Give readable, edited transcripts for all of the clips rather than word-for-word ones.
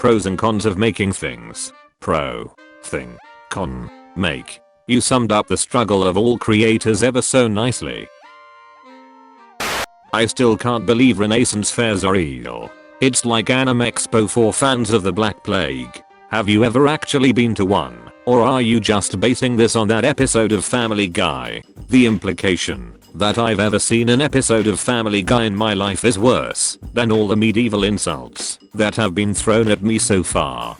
Pros and cons of making things. Pro. Thing. Con. Make. You summed up the struggle of all creators ever so nicely. I still can't believe Renaissance fairs are real. It's like Anime Expo for fans of the Black Plague. Have you ever actually been to one? Or are you just basing this on that episode of Family Guy? The implication that I've ever seen an episode of Family Guy in my life is worse than all the medieval insults that have been thrown at me so far.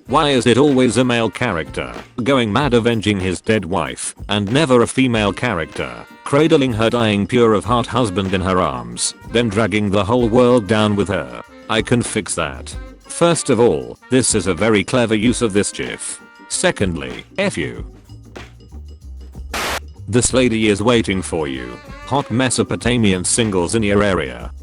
Why is it always a male character going mad avenging his dead wife and never a female character cradling her dying pure of heart husband in her arms, then dragging the whole world down with her? I can fix that. First of all, this is a very clever use of this gif. Secondly, F you. This lady is waiting for you. Hot Mesopotamian singles in your area.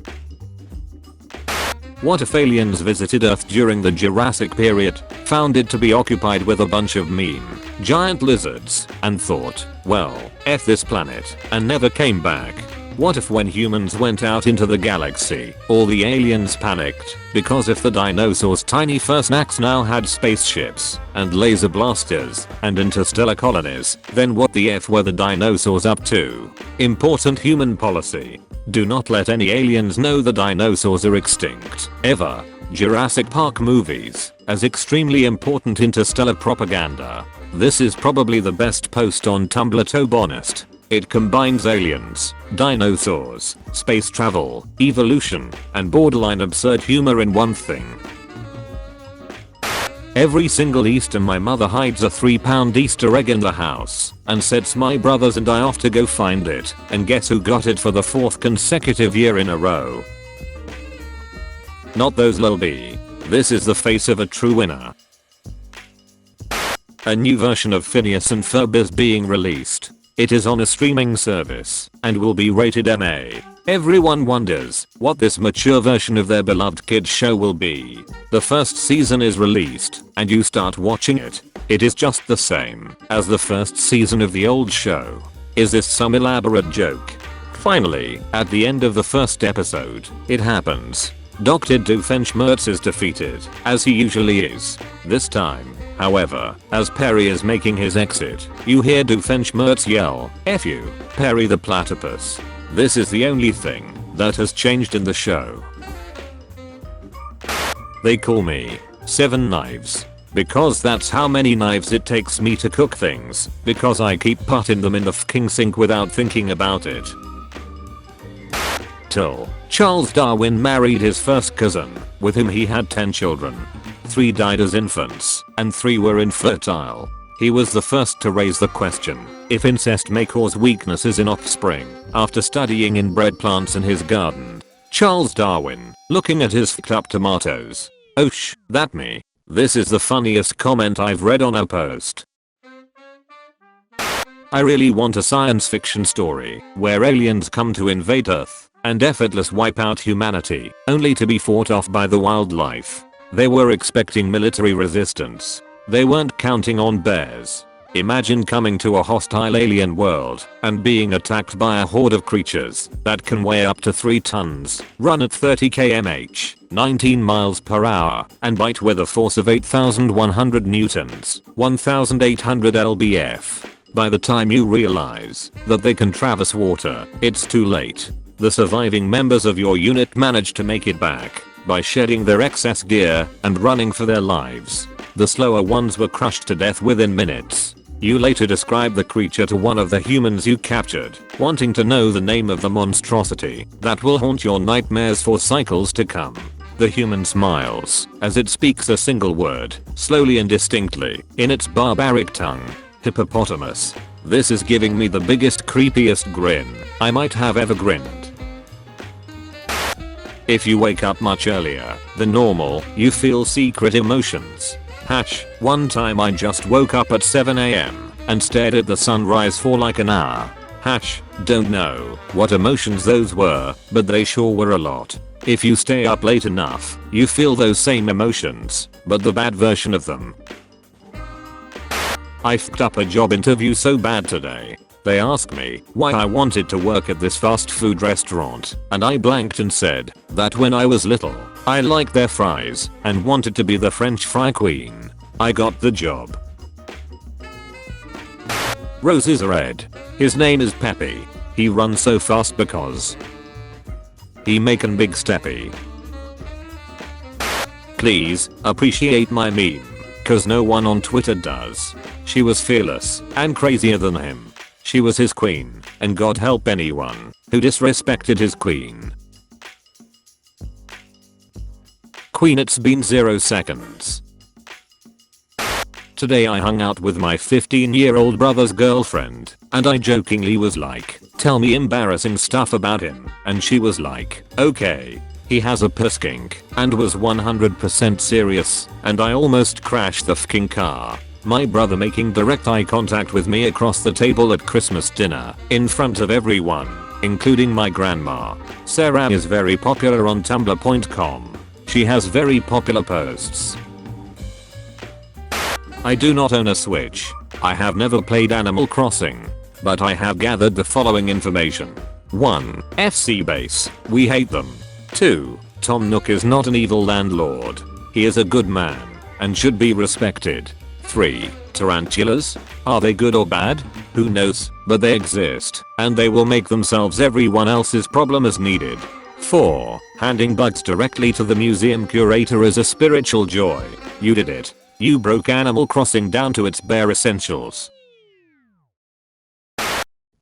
What if aliens visited Earth during the Jurassic period, found it to be occupied with a bunch of mean, giant lizards, and thought, well, F this planet, and never came back? What if when humans went out into the galaxy, all the aliens panicked, because if the dinosaurs' tiny fur snacks now had spaceships, and laser blasters, and interstellar colonies, then what the F were the dinosaurs up to? Important human policy. Do not let any aliens know the dinosaurs are extinct, ever. Jurassic Park movies, as extremely important interstellar propaganda. This is probably the best post on Tumblr, to be honest. It combines aliens, dinosaurs, space travel, evolution, and borderline absurd humor in one thing. Every single Easter my mother hides a £3 Easter egg in the house and sets my brothers and I off to go find it, and guess who got it for the 4th consecutive year in a row? Not those lil b. This is the face of a true winner. A new version of Phineas and Ferb is being released. It is on a streaming service and will be rated MA. Everyone wonders what this mature version of their beloved kids show will be. The first season is released and you start watching it. It is just the same as the first season of the old show. Is this some elaborate joke? Finally, at the end of the first episode, it happens. Dr. Doofenshmirtz is defeated, as he usually is. This time, however, as Perry is making his exit, you hear Doofenshmirtz yell, "F you, Perry the platypus." This is the only thing that has changed in the show. They call me 7 Knives. Because that's how many knives it takes me to cook things, because I keep putting them in the fucking sink without thinking about it. Till Charles Darwin married his first cousin, with whom he had 10 children. 3 died as infants, and 3 were infertile. He was the first to raise the question if incest may cause weaknesses in offspring, after studying inbred plants in his garden. Charles Darwin, looking at his fucked up tomatoes. Oh that me. This is the funniest comment I've read on a post. I really want a science fiction story where aliens come to invade Earth and effortless wipe out humanity, only to be fought off by the wildlife. They were expecting military resistance. They weren't counting on bears. Imagine coming to a hostile alien world and being attacked by a horde of creatures that can weigh up to 3 tons, run at 30 km/h, 19 miles per hour, and bite with a force of 8,100 newtons, 1,800 lbf. By the time you realize that they can traverse water, it's too late. The surviving members of your unit manage to make it back by shedding their excess gear and running for their lives. The slower ones were crushed to death within minutes. You later describe the creature to one of the humans you captured, wanting to know the name of the monstrosity that will haunt your nightmares for cycles to come. The human smiles as it speaks a single word, slowly and distinctly, in its barbaric tongue. Hippopotamus. This is giving me the biggest creepiest grin I might have ever grinned. If you wake up much earlier than normal, you feel secret emotions. One time I just woke up at 7 AM and stared at the sunrise for like an hour. Don't know what emotions those were, but they sure were a lot. If you stay up late enough, you feel those same emotions, but the bad version of them. I fucked up a job interview so bad today. They asked me why I wanted to work at this fast food restaurant, and I blanked and said that when I was little, I like their fries and wanted to be the French fry queen. I got the job. Rose is red. His name is Peppy. He runs so fast because he making big steppy. Please appreciate my meme, cause no one on Twitter does. She was fearless and crazier than him. She was his queen, and God help anyone who disrespected his queen. Queen, it's been 0 seconds. Today I hung out with my 15-year-old brother's girlfriend, and I jokingly was like, tell me embarrassing stuff about him, and she was like, okay. He has a piss kink, and was 100% serious, and I almost crashed the fucking car. My brother making direct eye contact with me across the table at Christmas dinner, in front of everyone, including my grandma. Sarah is very popular on Tumblr.com. She has very popular posts. I do not own a Switch. I have never played Animal Crossing. But I have gathered the following information. 1. FC Base. We hate them. 2. Tom Nook is not an evil landlord. He is a good man and should be respected. 3. Tarantulas? Are they good or bad? Who knows, but they exist, and they will make themselves everyone else's problem as needed. 4. Handing bugs directly to the museum curator is a spiritual joy. You did it. You broke Animal Crossing down to its bare essentials.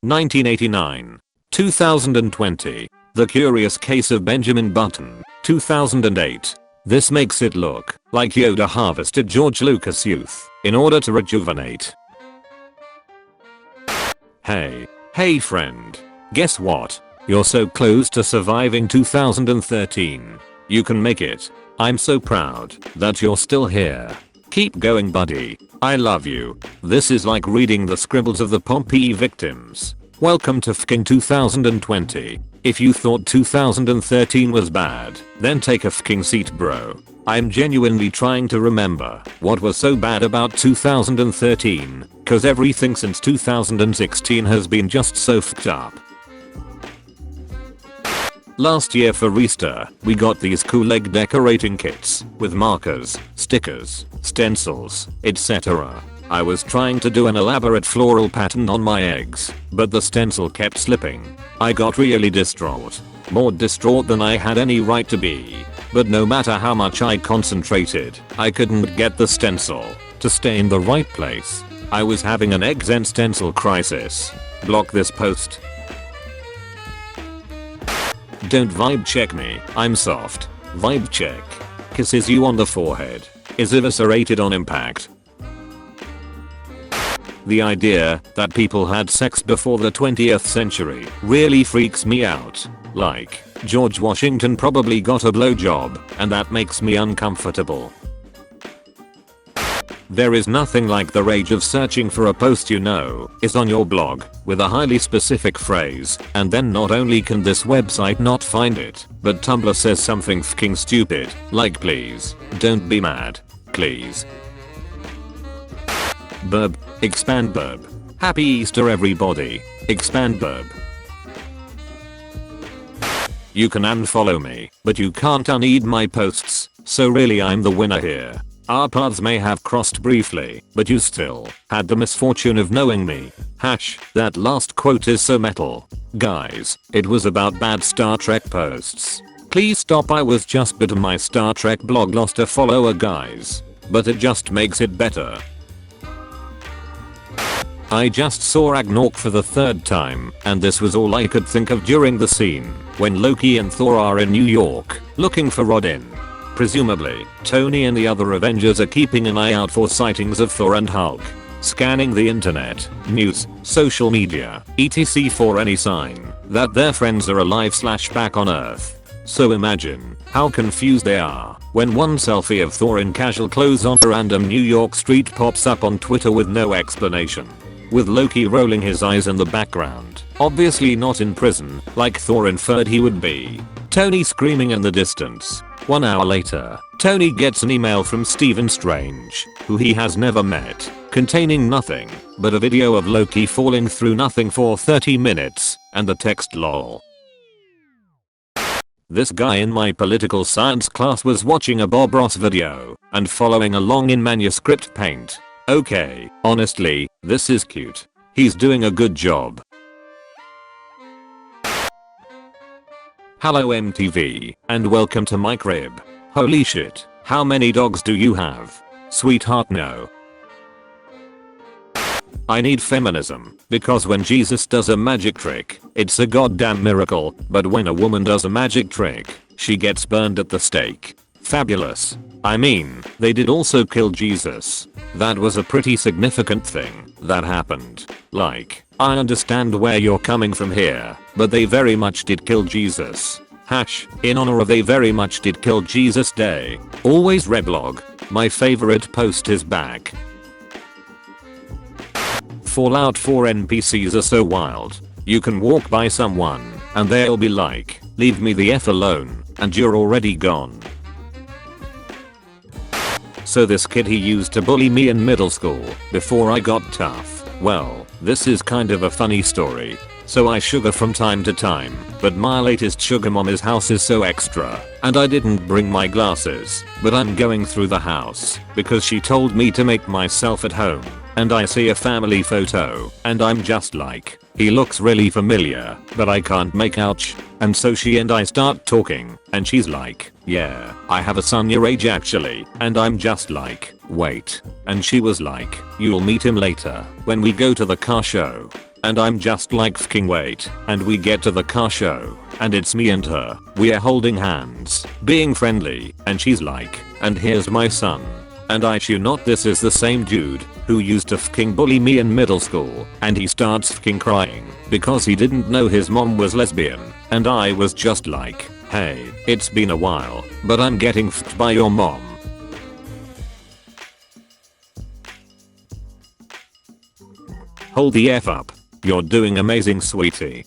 1989. 2020. The Curious Case of Benjamin Button. 2008. This makes it look like Yoda harvested George Lucas' youth in order to rejuvenate. Hey friend. Guess what? You're so close to surviving 2013. You can make it. I'm so proud that you're still here. Keep going, buddy. I love you. This is like reading the scribbles of the Pompeii victims. Welcome to fucking 2020. If you thought 2013 was bad, then take a fucking seat, bro. I'm genuinely trying to remember what was so bad about 2013, cause everything since 2016 has been just so fucked up. Last year for Easter, we got these cool egg decorating kits with markers, stickers, stencils, etc. I was trying to do an elaborate floral pattern on my eggs, but the stencil kept slipping. I got really distraught. More distraught than I had any right to be. But no matter how much I concentrated, I couldn't get the stencil to stay in the right place. I was having an eggs and stencil crisis. Block this post. Don't vibe check me, I'm soft. Vibe check. Kisses you on the forehead. Is eviscerated on impact. The idea that people had sex before the 20th century really freaks me out. Like, George Washington probably got a blowjob, and that makes me uncomfortable. There is nothing like the rage of searching for a post you know is on your blog with a highly specific phrase, and then not only can this website not find it, but Tumblr says something fucking stupid, like please, don't be mad. Please. Burb. Expand burb. Happy Easter everybody. Expand burb. You can unfollow me, but you can't unread my posts, so really I'm the winner here. Our paths may have crossed briefly, but you still had the misfortune of knowing me. That last quote is so metal. Guys, it was about bad Star Trek posts. Please stop, I was just bit of my Star Trek blog lost a follower, guys. But it just makes it better. I just saw Ragnarok for the 3rd time, and this was all I could think of during the scene when Loki and Thor are in New York looking for Rodin. Presumably, Tony and the other Avengers are keeping an eye out for sightings of Thor and Hulk, scanning the internet, news, social media, etc. for any sign that their friends are alive / back on Earth. So imagine how confused they are when one selfie of Thor in casual clothes on a random New York street pops up on Twitter with no explanation. With Loki rolling his eyes in the background, obviously not in prison, like Thor inferred he would be. Tony screaming in the distance. 1 hour later, Tony gets an email from Stephen Strange, who he has never met, containing nothing but a video of Loki falling through nothing for 30 minutes, and the text lol. This guy in my political science class was watching a Bob Ross video and following along in manuscript paint. Okay, honestly, this is cute. He's doing a good job. Hello MTV, and welcome to my crib. Holy shit, how many dogs do you have? Sweetheart, no. I need feminism, because when Jesus does a magic trick, it's a goddamn miracle, but when a woman does a magic trick, she gets burned at the stake. Fabulous. I mean, they did also kill Jesus. That was a pretty significant thing that happened. Like, I understand where you're coming from here, but they very much did kill Jesus. In honor of they very much did kill Jesus Day. Always reblog. My favorite post is back. Fallout 4 NPCs are so wild. You can walk by someone and they'll be like, leave me the F alone, and you're already gone. So this kid he used to bully me in middle school before I got tough. Well, this is kind of a funny story. So I sugar from time to time, but my latest sugar mommy's house is so extra, and I didn't bring my glasses, but I'm going through the house because she told me to make myself at home, and I see a family photo, and I'm just like, he looks really familiar, but I can't make out. And so she and I start talking, and she's like, yeah, I have a son your age actually, and I'm just like, wait. And she was like, you'll meet him later when we go to the car show. And I'm just like fucking wait, and we get to the car show, and it's me and her, we are holding hands, being friendly, and she's like, and here's my son. And I shit you not, this is the same dude who used to fucking bully me in middle school, and he starts fucking crying because he didn't know his mom was lesbian, and I was just like, hey, it's been a while, but I'm getting fucked by your mom. Hold the F up. You're doing amazing, sweetie.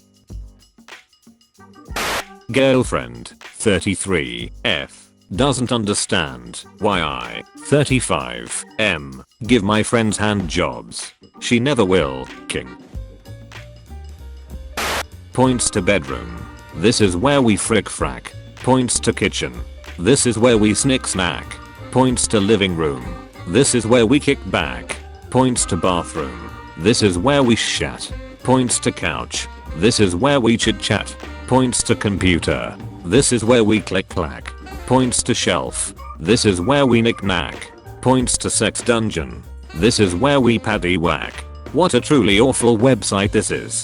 Girlfriend, 33, F, doesn't understand why I, 35, M, give my friends hand jobs. She never will, king. Points to bedroom. This is where we frick frack. Points to kitchen. This is where we snick snack. Points to living room. This is where we kick back. Points to bathroom. This is where we shat. Points to couch. This is where we chit chat. Points to computer. This is where we click clack. Points to shelf. This is where we knick knack. Points to sex dungeon. This is where we paddy whack. What a truly awful website this is.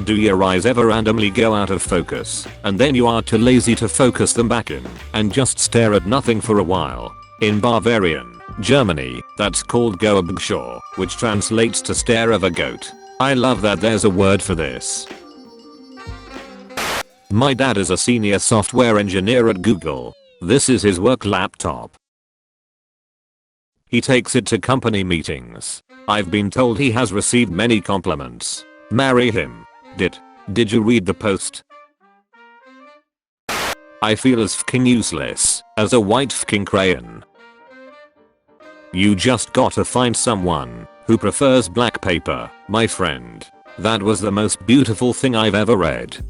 Do your eyes ever randomly go out of focus, and then you are too lazy to focus them back in, and just stare at nothing for a while? In Bavarian, Germany, that's called Goebbgshaw, which translates to stare of a goat. I love that there's a word for this. My dad is a senior software engineer at Google. This is his work laptop. He takes it to company meetings. I've been told he has received many compliments. Marry him. Did you read the post? I feel as fucking useless as a white fucking crayon. You just gotta find someone who prefers black paper, my friend. That was the most beautiful thing I've ever read.